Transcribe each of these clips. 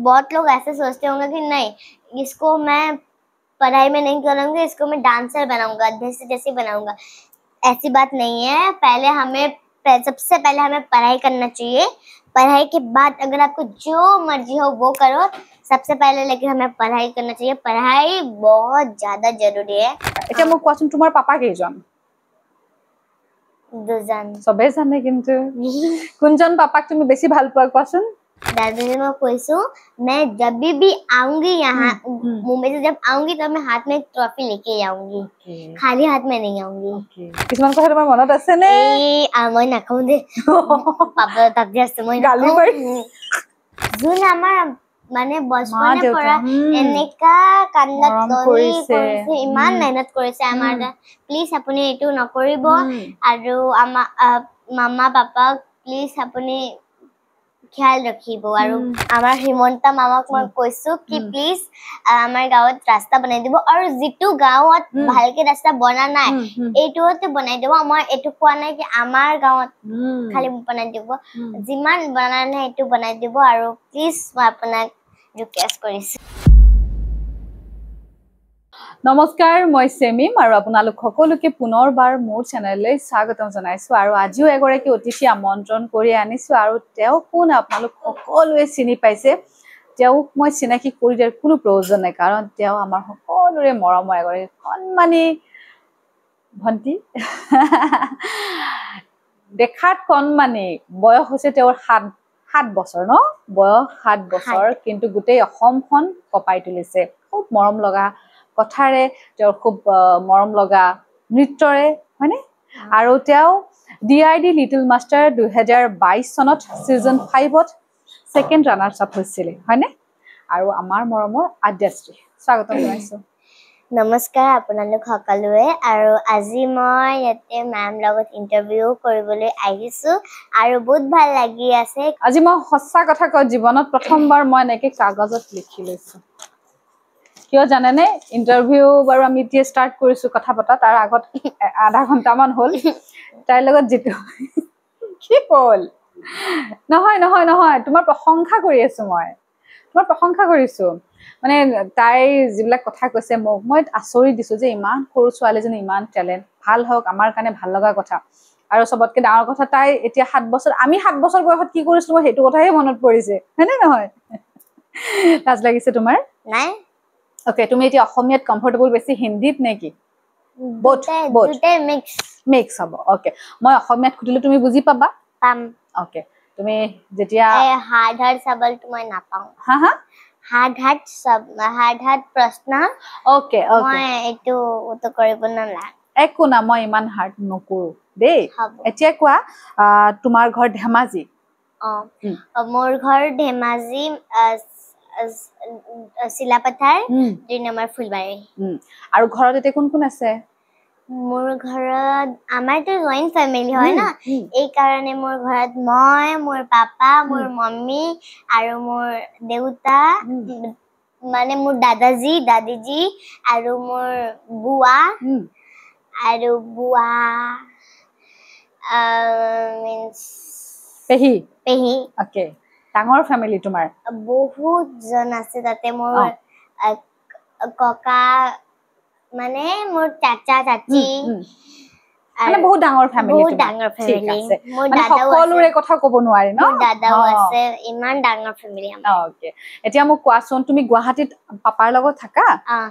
बहुत लोग ऐसे सोचते होंगे कि नहीं इसको मैं पढ़ाई में नहीं करूंगा, इसको मैं डांसर बनाऊंगा, जैसे बनाऊंगा। ऐसी बात नहीं है। सबसे पहले हमें पढ़ाई करना चाहिए। पढ़ाई के बाद अगर आपको जो मर्जी हो वो करो, सबसे पहले लेकिन हमें पढ़ाई करना चाहिए। पढ़ाई बहुत ज्यादा जरूरी है। এটা মোক কোৱাচোন তোমাৰ পাপা কেইজন? দুজন। সবে জানে কিন্তু কোনজন পাপাক তুমি বেছি ভাল পোৱা কোৱাচোন? दादी ने मैं কৈছো मैं जब भी आऊंगी यहाँ मुंबई से जब आऊंगी तब मैं हाथ में एक ट्रॉफी लेके आऊंगी। खाली हाथ में नहीं आऊंगी। কিছুমান কথা তোমাৰ মনত আছে নে? মই নাখাও দে। পাপা তাক দিয়াছে মই গালি পাৰি যোন আমাৰ মানে বচপনে পৰা এনেকা কান্দাত কৰিছে, ইমান মেহনত কৰিছে আমাৰ। প্লিজ আপুনি এইটো নকৰিব আৰু মামা পাপা প্লিজ আপুনি ख्याल रखिब। और आमार हिमंता मामाक मैं কৈছো कि प्लीज आमार गाँवत रास्ता बनाई দিব और जितु गाँवत भालके रास्ता बना नाय एटुते बनाई দিব। मैं एटु कोआ नाय कि आमार गाँवत खाली बनाई দিব, जिमान बना नाय एटु बनाई দিব। और प्लीज मैं आपनाक रिक्वेस्ट करिছো। নমস্কাৰ, মই সেমিম আৰু আপোনালোক সকলোকে পুনৰবাৰ মোৰ চেনেললৈ স্বাগতম জনাইছো। আৰু আজিও এগৰাকী অতিথি আমন্ত্ৰণ কৰি আনিছো আৰু তেওঁ কোন আপোনালোক সকলোৱে চিনি পাইছে। তেওঁক মই চিনাকি কৰি দিয়াৰ কোনো প্ৰয়োজন নাই, কাৰণ তেওঁ আমাৰ সকলোৰে মৰমৰ এগৰাকী কণমানি ভণ্টি। দেখাত কণমানি, বয়স হৈছে তেওঁৰ 7 বছৰ ন? বয়স 7 বছৰ, কিন্তু গোটেই অসমখন কপাই তুলিছে। খুব মৰম লগা কথাৰে, তেওঁৰ খুব মৰম লগা নৃত্যৰে, হয়নে? আৰু তেওঁ DID লিটল মাষ্টাৰ 2022 চনত সিজন 5ত সেকেন্ড ৰানাৰ্স আপ হৈছিল, হয়নে? আৰু আমাৰ মৰমৰ আদ্যাশ্ৰী, স্বাগতম জনাইছো। নমস্কাৰ আপোনালোক সকলোৱে। আৰু আজি মই ইয়াতে মেম লগত ইন্টাৰভিউ কৰিবলৈ আহিছো আৰু বহুত ভাল লাগি আছে। আজি মই সঁচা কথা কওঁ, জীৱনত প্ৰথমবাৰ মই এনেকে কাগজত লিখি লৈছো। কিয় জানেনে? ইন্টাৰভিউ বাৰু আমি এতিয়া ষ্টাৰ্ট কৰিছো কথা পতা, তাৰ আগত আধা ঘণ্টামান হ'ল তাইৰ লগত যেটো কি হ'ল। নহয় নহয় নহয়, তোমাৰ প্ৰশংসা কৰি আছো। তোমাৰ প্ৰশংসা কৰিছো। মানে তাই যিবিলাক কথা কৈছে মই আচৰিত দিছো যে ইমান সৰু ছোৱালীজনী ইমান টেলেণ্ট। ভাল হওক, আমাৰ কাৰণে ভাল লগা কথা। আৰু সবতকে ডাঙৰ কথা, তাই এতিয়া 7 বছৰ, আমি 7 বছৰ বয়সত কি কৰিছিলো মই সেইটো কথাহে মনত পৰিছে, হয়নে নহয়? লাজ লাগিছে তোমাৰ? নাই। ওকে, তুমি এতিয়া অসমীয়াত কমফৰ্টেবল বেছি, হিন্দীত নেকি? দুটাই মিক্স হ'ব। ওকে, মই অসমীয়াত সুধিলে তুমি বুজি পাবা? পাম। ওকে, তুমি যেতিয়া হাৰ্ড চাবল মই নাপাওঁ। হা হা? হাৰ্ড প্ৰশ্ন। ওকে ওকে, মই এইটো উত্তৰ কৰিব নালাগে। একো না, মই ইমান হাৰ্ড নকৰো দেই। এতিয়া কোৱা, তোমাৰ ঘৰ ধেমাজি? মোৰ ঘৰ ধেমাজি, চিলাপথাৰ, 2 নম্বৰ ফুলবাৰী। আৰু ঘৰত এতিয়া কোন কোন আছে? মোৰ ঘৰত আমাৰতো জইণ্ট ফেমিলি হয় না, এই কাৰণে মোৰ ঘৰত মই, মোৰ পাপা, মোৰ মম্মি আৰু মোৰ দেউতা, মানে মোৰ দাদাজি দাদিজি আৰু মোৰ বুৱা আৰু বুৱা মিন্স পেহী। ওকে, ডাঙৰ ফেমিলি তোমাৰ? বহুত জন আছে তাতে। মোৰ ককা, মানে মোৰ চাচা চাচি, মানে বহুত ডাঙৰ ফেমিলি। বহুত ডাঙৰ ফেমিলি। মোৰ সকলোৰে কথা ক'ব নোৱাৰি ন? মোৰ দাদাও আছে, ইমান ডাঙৰ ফেমিলি আমাৰ। ওকে, এতিয়া মোক কোৱাচোন, তুমি গুৱাহাটীত পাপাৰ লগত থাকা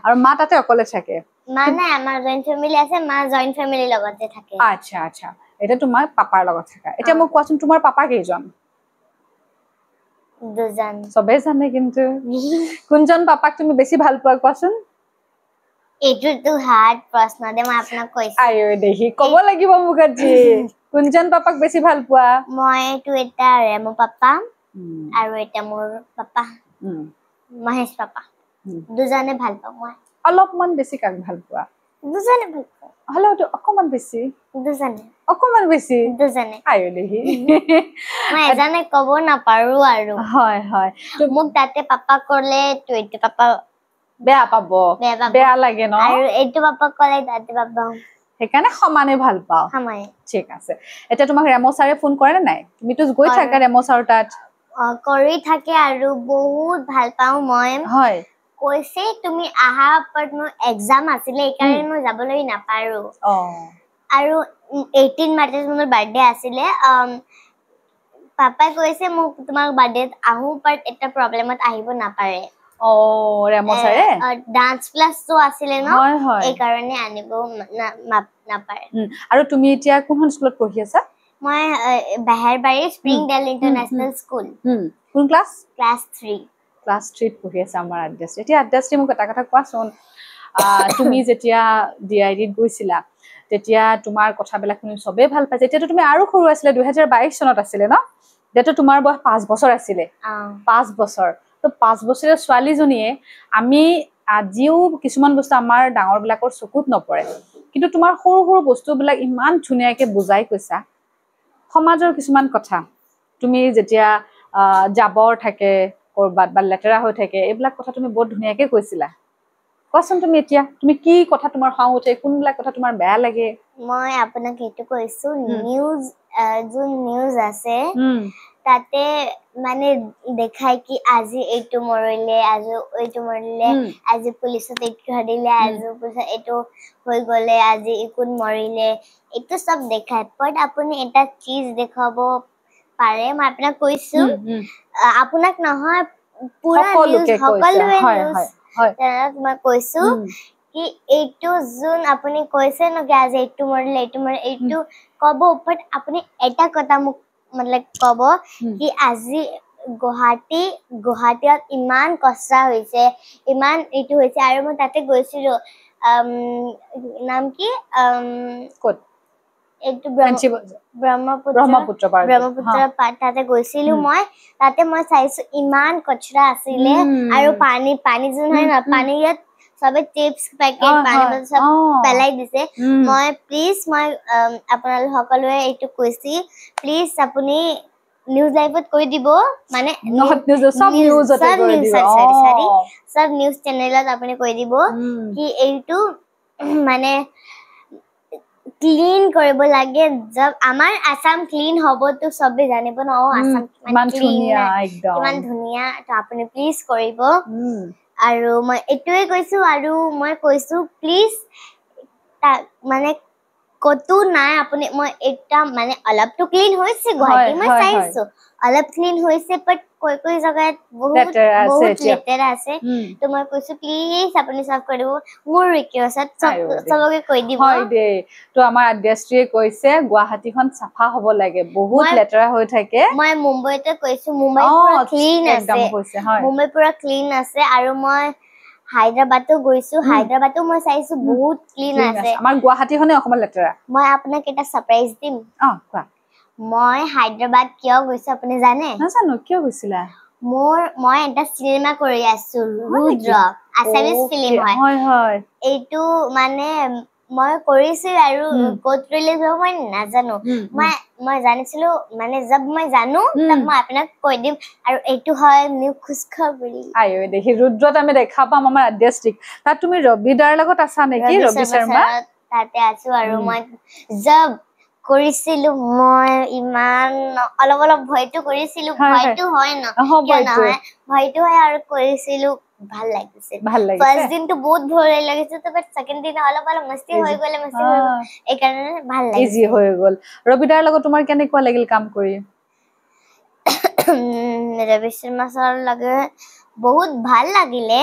আৰু মা তাতে অকলে থাকে? মা নাই, আমাৰ জইণ্ট ফেমিলি আছে, মা জইণ্ট ফেমিলি লগতে থাকে। আচ্ছা আচ্ছা, এটা তোমাৰ পাপাৰ লগত থাকা। এতিয়া মোক কোৱাচোন, তোমাৰ পাপা কেইজন? দুজন। সবে জানে কিন্তু কোনজন পাপাক তুমি বেছি ভাল পোৱা কোৱাচোন? এইটো হাৰ্ড প্ৰশ্ন দে, মই আপোনাক কৈছো। আয়ো দেখি ক'ব লাগিব মোক আজি। কোনজন পাপাক বেছি ভাল পোৱা? মইটো এটা ৰেমো পাপা আৰু এটা মোৰ পাপা মহেশ পাপা, দুজনে ভাল পাওঁ মই। অলপমান বেছি কাক ভাল পোৱা? দুজনে ভাল পাওঁ। হলেওটো অকমান বেছি? দুজনে। অকমান বেছি? দুজনে। আয়ো দেখি মই এজনে ক'ব নাপাৰো আৰু। হয় হয়, মোক তাতে পাপা ক'লে তো এইটো পাপা বেয়া পাব, বেয়া লাগে ন? আৰু এইটো পাপা ক'লে তাতে পাপা সেইকাৰণে সমানে ভাল পাওঁ। সমানে। ঠিক আছে। এতিয়া তোমাক ৰেমো ছাৰে ফোন কৰে নে নাই? তুমিতো গৈ থাকা ৰেমো ছাৰৰ তাত। কৰি থাকে আৰু বহুত ভাল পাওঁ মই হয় কৈছে তুমি আহা বাট মোৰ এক্সাম আছিলে এইকাৰণে মই যাবলৈ নাপাৰো আৰু 18 মাৰ্চত মোৰ বাৰ্থডে আছিলে পাপাই কৈছে মোক তোমাৰ বাৰ্থডেত আহো বাট এটা প্ৰব্লেমত আহিব নাপাৰে ৰেমচাৰে ডান্স ক্লাছটো আছিলে ন হয় হয় এইকাৰণে আনিব নাপাৰে আৰু তুমি এতিয়া কোনখন স্কুলত পঢ়ি আছা মই বাহেৰবাৰী স্প্ৰিংডেল ইন্টাৰনেশ্যনেল স্কুল কোন ক্লাছ ক্লাছ 3 ক্লাছ 3 পঢ়ি আছে আমাৰ আদ্যাশ্ৰী এতিয়া আদ্যাশ্ৰী মোক এটা কথা কোৱাচোন তুমি যেতিয়া ডিআইডিত গৈছিলা তেতিয়া তোমাৰ কথাবিলাক শুনি চবেই ভাল পাইছে এতিয়াতো তুমি আৰু সৰু আছিলে 2022 চনত আছিলে ন যেটো তোমাৰ বয়স 5 বছৰ আছিলে 5 বছৰ তো 5 বছৰীয়া ছোৱালীজনীয়ে আমি আজিও কিছুমান বস্তু আমাৰ ডাঙৰ বিলাকৰ চকুত নপৰে কিন্তু তোমাৰ সৰু সৰু বস্তুবিলাক ইমান ধুনীয়াকে বুজাই কৈছা সমাজৰ কিছুমান কথা তুমি যেতিয়া জাবৰ থাকে কৰবাত বা লেতেৰা হৈ থাকে এইবিলাক কথা তুমি বহুত ধুনীয়াকে কৈছিলা কোৱাচোন তুমি এতিয়া তুমি কি কথা তোমাৰ খং উঠে কোনবিলাক কথা তোমাৰ বেয়া লাগে মই আপোনাক এইটো কৈছো নিউজ যোন নিউজ আছে তাতে মানে দেখাই কি আজি এইটো মৰিলে আজি পুলিচত এইটো ধৰিলে আজি পুলিচত এইটো হৈ গলে আজি ইকুন মৰিলে এইটো সব দেখায় বাট আপুনি এটা চিজ দেখাব পাৰে মই আপোনাক কৈছো আপোনাক নহয় পুৰা নিউজ সকলোৱে নিউজ মই কৈছো কি এইটো যোন আপুনি কৈছে ন কি আজি এইটো মৰিলে এইটো কব বাট আপুনি এটা কথা মোক মানে কব কি আজি গুৱাহাটীত ইমান কষ্ট হৈছে ইমান এইটো হৈছে আৰু মই তাতে গৈছিলো নাম কি ক'ত এইটো ব্ৰহ্মপুত্ৰ তাতে গৈছিলো মই তাতে মই চাইছো ইমান কচৰা আছিলে আৰু পানী যোন হয় ন পানী ইয়াত সবে চিপছ পেকেট পানী বটল সব পেলাই দিছে মই প্লিজ মই আপোনালোক সকলোৱে এইটো কৈছি প্লিজ আপুনি নিউজ লাইভত কৈ দিব মানে সব নিউজ চেনেলত আপুনি কৈ দিব কি এইটো মানে ক্লিন কৰিব লাগে জব আমাৰ আসাম ক্লিন হ'ব তো সবে জানিব ন আসাম কিমান ধুনীয়া তো আপুনি প্লিজ কৰিব আৰু মই এটোৱে কৈছো আৰু মই কৈছো প্লিজ মানে কতো নাই আপুনি মই এটা মানে অলপটো ক্লিন হৈছে গুৱাহাটী মই চাইছো অলপ ক্লিন হৈছে বাট কৈ জায়গাত বহুত লেতেৰা আছে তো মই কৈছো প্লিজ আপুনি সব কৰিব মোৰ ৰিকুৱেষ্ট সবকে কৈ দিব হয় দে তো আমাৰ আদ্যাশ্ৰীয়ে কৈছে গুৱাহাটীখন সাফা হ'ব লাগে বহুত লেতেৰা হৈ থাকে মই মুম্বাইতে কৈছো মুম্বাই পুৰা ক্লিন আছে আৰু মই হায়দৰাবাদতো গৈছো হায়দৰাবাদতো মই চাইছো বহুত ক্লিন আছে আমাৰ গুৱাহাটীখনে অকমান লেতেৰা মই আপোনাক এটা সাৰপ্ৰাইজ দিম কোৱা মই হায়দৰাবাদ কিয় গৈছো আপুনি জানে নাজানো কিয় গৈছিলা মই এটা চিনেমা কৰি আছো ৰুদ্ৰ আছামিজ ফিল্ম হয় এইটো মানে মই কৰিছো আৰু ক'ত ৰিলিজ হ'ব মই নাজানো মই জানিছিলো মানে জব মই জানো তব মই আপোনাক কৈ দিম আৰু এইটো হয় নিউ খুশখবৰি আয়ো দেখি ৰুদ্ৰত আমি দেখা পাম আমাৰ আদ্যাশ্ৰীক তাত তুমি ৰবিদাৰ লগত আছা নেকি ৰবি শৰ্মা তাতে আছো আৰু মই জব কৰিছিলো মই ইমান অলপ ভয়টো কৰিছিলো ভয়টো হয় ন কিয় নহয় ভয়টো হয় আৰু কৰিছিলো ভাল লাগিছে ফাৰ্স্ট দিনটো বহুত ভয় লাগিছে তো বাট সেকেন্ড দিন অলপ মস্তি হৈ গ'ল এইকাৰণে ভাল লাগিছে ইজি হৈ গ'ল ৰবিদাৰ লগত তোমাৰ কেনেকুৱা লাগিল কাম কৰি ৰবি শৰ্মা ছাৰ লাগে বহুত ভাল লাগিলে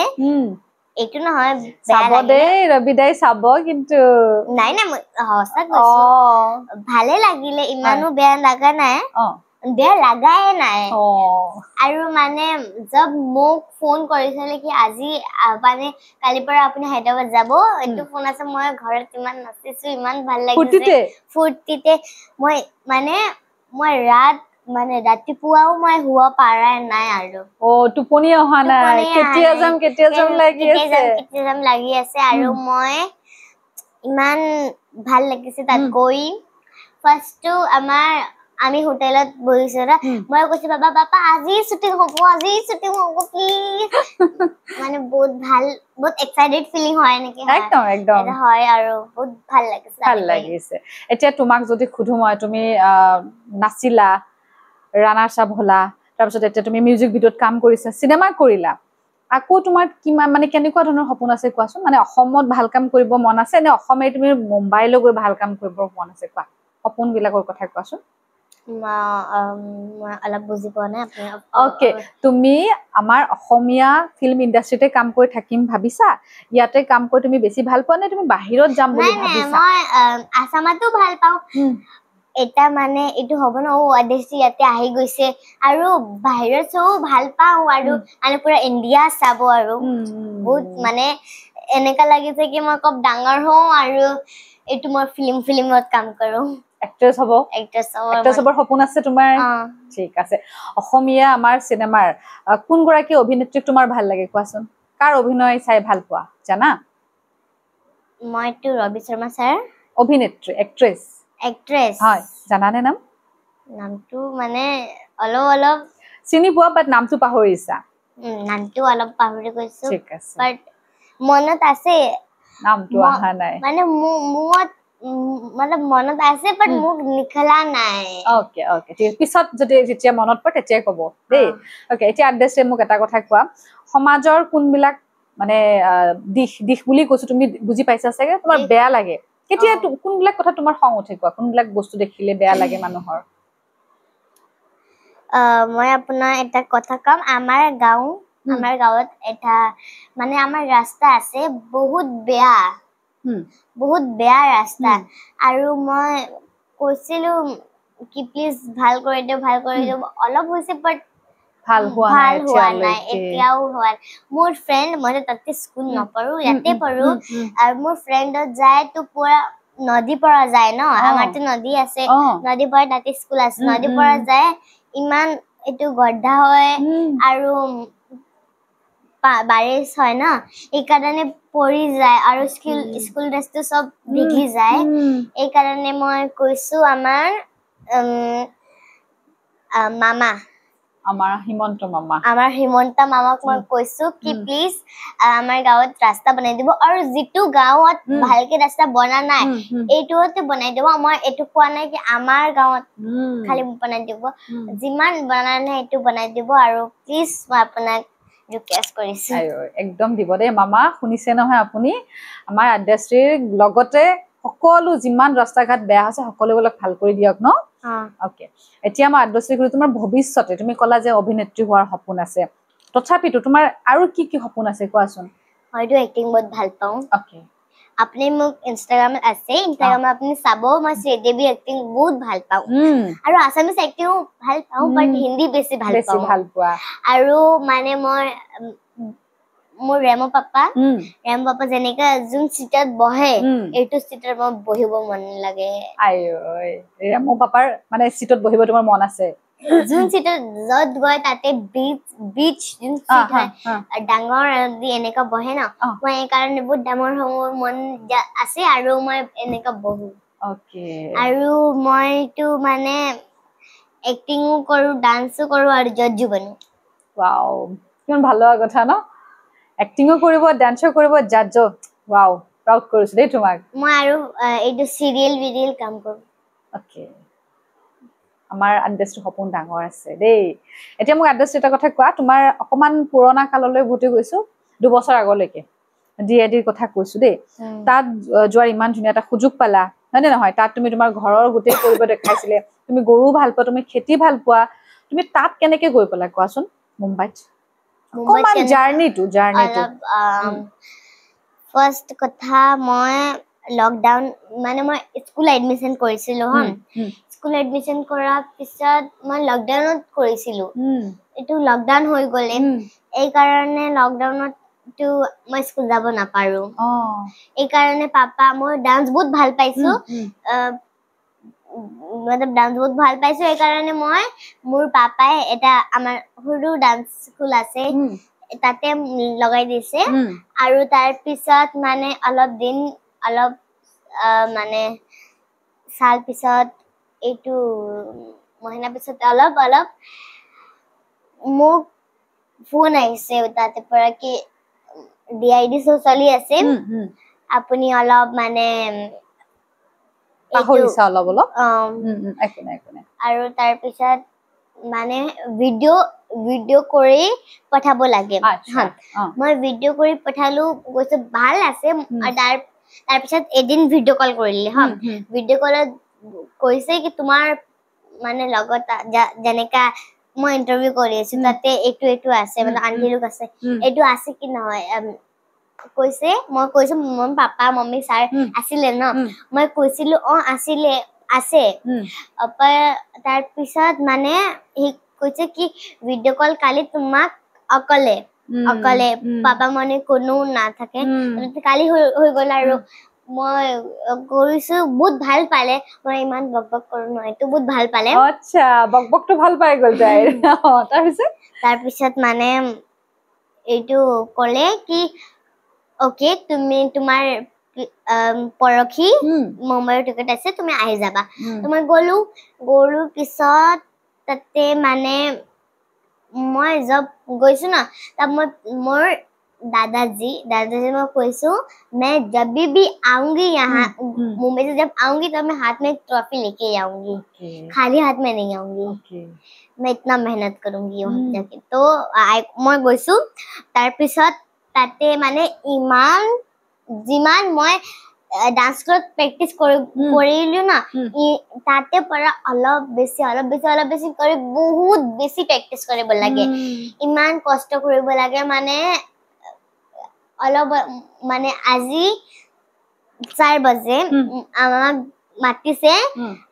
এইটো নহয় চাব দেই ৰবিদাই চাব কিন্তু নাই মই সঁচা কৈছো ভালে লাগিলে ইমানো বেয়া লাগা নাই বেয়া লাগাই নাই আৰু মানে জব মোক ফোন কৰিছিলে কি আজি মানে কালিৰ পৰা আপুনি হায়দৰাবাদ যাব এইটো ফোন আছে মই ঘৰত ইমান নাচিছো ইমান ভাল লাগিছে ফুৰ্তিতে মই ৰাতিপুৱাও মই শুব পাৰা নাই আৰু টোপনি অহা নাই কেতিয়া যাম লাগি আছে আৰু মই ইমান ভাল লাগিছে তাত গৈ ফাৰ্ষ্টটো আমি হোটেলত বহিছো না মই কৈছো বাবা আজি শুটিং হ'ব প্লিজ মানে বহুত এক্সাইটেড ফিলিং হয় নেকি একদম হয় আৰু বহুত ভাল লাগিছে এতিয়া তোমাক যদি খুধু মই তুমি নাচিলা ৰাণা চাব হলা তাৰপিছত এতিয়া তুমি মিউজিক ভিডিঅ'ত কাম কৰিছা চিনেমা কৰিলা আকৌ তোমাৰ কিমান মানে কেনেকুৱা ধৰণৰ সপোন আছে কোৱাচোন মানে অসমত ভাল কাম কৰিব মন আছে নে অসমে তুমি মুম্বাইলৈ গৈ ভাল কাম কৰিব মন আছে কোৱা সপোন বিলাকৰ কথা কোৱাচোন অলপ বুজি পোৱা নাই আপুনি ওকে তুমি আমাৰ অসমীয়া ফিল্ম ইণ্ডাষ্ট্ৰিতে কাম কৰি থাকিম ভাবিছা ইয়াতে কাম কৰি তুমি বেছি ভাল পোৱা নে তুমি বাহিৰত যাম বুলি ভাবিছা মই আসামতো ভাল পাওঁ এটা মানে এইটো হ'ব ন অদেশী ইয়াতে আহি গৈছে আৰু বাহিৰত চাও ভাল পাওঁ আৰু মানে পুৰা ইণ্ডিয়া চাব আৰু বহুত মানে এনেকা লাগিছে কি মই খুব ডাঙৰ হওঁ আৰু এইটো মই ফিল্মত কাম কৰো এক্ট্ৰেছ হবৰ সপোন আছে তোমাৰ ঠিক আছে অসমীয়া আমাৰ চিনেমাৰ কোন গৰাকী অভিনেত্ৰীক তোমাৰ ভাল লাগে কোৱাচোন কাৰ অভিনয় চাই ভাল পোৱা জানা মইতো ৰবি শৰ্মা ছাৰ অভিনেত্ৰী এক্ট্ৰেছ হয় জানানে নামটো মানে অলপ চিনি পোৱা বাট নামটো পাহৰিছা নামটো অলপ পাহৰি গৈছো ঠিক আছে বাট মনত আছে নামটো আহা নাই মানে মনত আছে বাট মোক নিখলা নাই ওকে ঠিক পিছত যদি যেতিয়া মনত পৰে তেতিয়াই ক'ব দেই ওকে এতিয়া আদ্দেশে মোক এটা কথা কোৱা সমাজৰ কোনবিলাক মানে দিশ বুলি কৈছো তুমি বুজি পাইছা চাগে তোমাৰ বেয়া লাগে কেতিয়া কোনবিলাক কথা তোমাৰ খং উঠে কোৱা কোনবিলাক বস্তু দেখিলে বেয়া লাগে মানুহৰ মই আপোনাৰ এটা কথা কম আমাৰ গাঁৱত এটা মানে আমাৰ ৰাস্তা আছে বহুত বেয়া ৰাস্তা আৰু মই কৈছিলো কি প্লিজ ভাল কৰি দিও অলপ হৈছে বাট ভাল হোৱা নাই এতিয়াও হোৱা মোৰ ফ্ৰেণ্ড মই তাতে স্কুল নপঢ়ো ইয়াতে পঢ়ো আৰু মোৰ ফ্ৰেণ্ডত যায় তো পুৰা নদীৰ পৰা যায় ন আমাৰতো নদী আছে নদীৰ পৰা তাতে স্কুল আছে নদীৰ পৰা যায় ইমান এইটো গड्ढा হয় আৰু বাৰিশ হয় ন এই কাৰণে পৰি যায় আৰু স্কুল ড্ৰেছটো সব ভিগি যায় এই কাৰণে মই কৈছো আমাৰ মামা আমাৰ হিমন্ত মামাক মই কৈছো কি প্লিজ আমাৰ গাঁৱত ৰাস্তা বনাই দিব আৰু যিটো গাঁৱত ভালকে ৰাস্তা বনা নাই এইটোতে বনাই দিব মই এইটো কোৱা নাই কি আমাৰ গাঁৱত খালি বনাই দিব যিমান বনা নাই এইটো বনাই দিব আৰু প্লিজ মই আপোনাক ৰিকুৱেষ্ট কৰিছো একদম দিব দেই মামা শুনিছে নহয় আপুনি আমাৰ আদ্যাশ্ৰীৰ লগতে সকলো যিমান ৰাস্তা ঘাট বেয়া আছে সকলোবিলাক ভাল কৰি দিয়ক ন ওকে এতিয়া মই আদ্যাশ্ৰী গুৰু তোমাৰ ভৱিষ্যতে তুমি ক'লা যে অভিনেত্ৰী হোৱাৰ সপোন আছে তথাপিতো তোমাৰ আৰু কি সপোন আছে কোৱাচোন হয়তো এক্টিং বহুত ভাল পাওঁ ওকে আপুনি মোক ইনষ্টাগ্ৰামত আছে ইনষ্টাগ্ৰামত আপুনি চাব মই শ্ৰীদেৱী এক্টিং বহুত ভাল পাওঁ আৰু আছামিজ এক্টিং ভাল পাওঁ বাট হিন্দী বেছি ভাল পোৱা আৰু মানে মই মোৰ ৰেমো পাপা যেনেকা যোন চিটত বহে এইটো চিটত মই বহিব মন লাগে ৰেমো পাপাৰ মানে চিটত বহিব তোমাৰ মন আছে যোন চিটত যত গৈ তাতে বিচ যোন চিট হয় ডাঙৰ এনেকা বহে ন মই এই কাৰণে বহুত ডাঙৰ মোৰ মন আছে আৰু মই এনেকা বহো আৰু মইতো মানে এক্টিংও কৰো ডান্সও কৰো আৰু জজো বনো ওয়াও কিমান ভাল লগা কথা ন এক্টিংও কৰিব ডান্সও কৰিব জাজো ওয়াও প্ৰাউড কৰিছো দেই তোমাক মই আৰু এইটো সিৰিয়েল কাম কৰো ওকে আমাৰ আদ্যাশ্ৰীৰ সপোন ডাঙৰ আছে দেই এতিয়া মোক আদ্যাশ্ৰী এটা কথা কোৱা তোমাৰ অকমান পুৰণা কাললৈ ঘুটি গৈছো 2 বছৰ আগলৈকে ডিএডিৰ কথা কৈছো দেই তাত যোৱাৰ ইমান ধুনীয়া এটা সুযোগ পালা হয় নে নহয় তাত তুমি তোমাৰ ঘৰৰ গোটেই পৰিব দেখাইছিলে তুমি গৰু ভাল পোৱা তুমি খেতি ভাল পোৱা তুমি তাত কেনেকৈ গৈ পালা কোৱাচোন মুম্বাইত অকমান জাৰ্নিটো ফাৰ্ষ্ট কথা মই লকডাউন মানে মই স্কুল এডমিশন কৰিছিলো স্কুল এডমিশন কৰাৰ পিছত মই লকডাউনত কৰিছিলো এইটো লকডাউন হৈ গ'লে এই কাৰণে লকডাউনত তো মই স্কুল যাব নাপাৰো এই কাৰণে পাপা মই ডান্স বহুত ভাল পাইছো ডান্স বহুত ভাল পাইছো এই কাৰণে মই মোৰ পাপাই এটা আমাৰ সৰু ডান্স স্কুল আছে তাতে লগাই দিছে আৰু তাৰ পিছত মানে অলপ মানে সাল পিছত এইটো মহিনা পিছত অলপ মোক ফোন আহিছে তাতে পৰা কি ডিআইডি চলি আছে আপুনি অলপ মানে পাহৰিছা অলপ আৰু তাৰ পিছত মানে ভিডিঅ কৰি পঠাব লাগে মই ভিডিঅ কৰি পঠালো কৈছে ভাল আছে আৰু তাৰ পিছত এদিন ভিডিঅ কল কৰিলে হা ভিডিঅ কলত কৈছে কি তোমাৰ মানে লগত যেনেকা মই ইন্টাৰভিউ কৰি আছো তাতে এইটো আছে মানে আন্টি লোক আছে এইটো আছে কি নহয় কৈছে মই কৈছো মোৰ পাপা মম্মি ছাৰ আছিলে ন মই কৈছিলো আছিলে আছে তাৰ পিছত মানে হি কৈছে কি ভিডিঅ কল কালি তোমাক অকলে পাপা মনে কোনো নাথাকে কালি হৈ গ'ল আৰু মই কৰিছো বহুত ভাল পালে মই ইমান বকবক কৰো নহয় এইটো বহুত ভাল পালে আচ্ছা বকবকটো ভাল পাই গ'ল তাই তাৰ পিছত মানে এইটো ক'লে কি ওকে তুমি তোমাৰ পৰখি মুম্বাইৰ টিকেট আছে তুমি আহি যাবা মই গ'লো পিছত তাতে মানে মই জব গৈছো না तब मैं मोर दादाजी मैं কৈছো मैं जब भी आऊंगी यहाँ मुंबई से जब आऊंगी तब मैं हाथ में एक ट्रॉफी लेके आऊंगी खाली हाथ में नहीं आऊंगी मैं इतना मेहनत करूंगी वहां जाके तो मैं গৈছো तार पिছত ताते माने इमान जिमान मैं डांस क्लास प्रैक्टिस কৰিলো না তাতে পৰা অলপ বেছি কৰি বহুত বেছি প্ৰেক্টিস কৰিব লাগে ইমান কষ্ট কৰিব লাগে মানে অলপ মানে আজি 4 বজে আমাক মাতিছে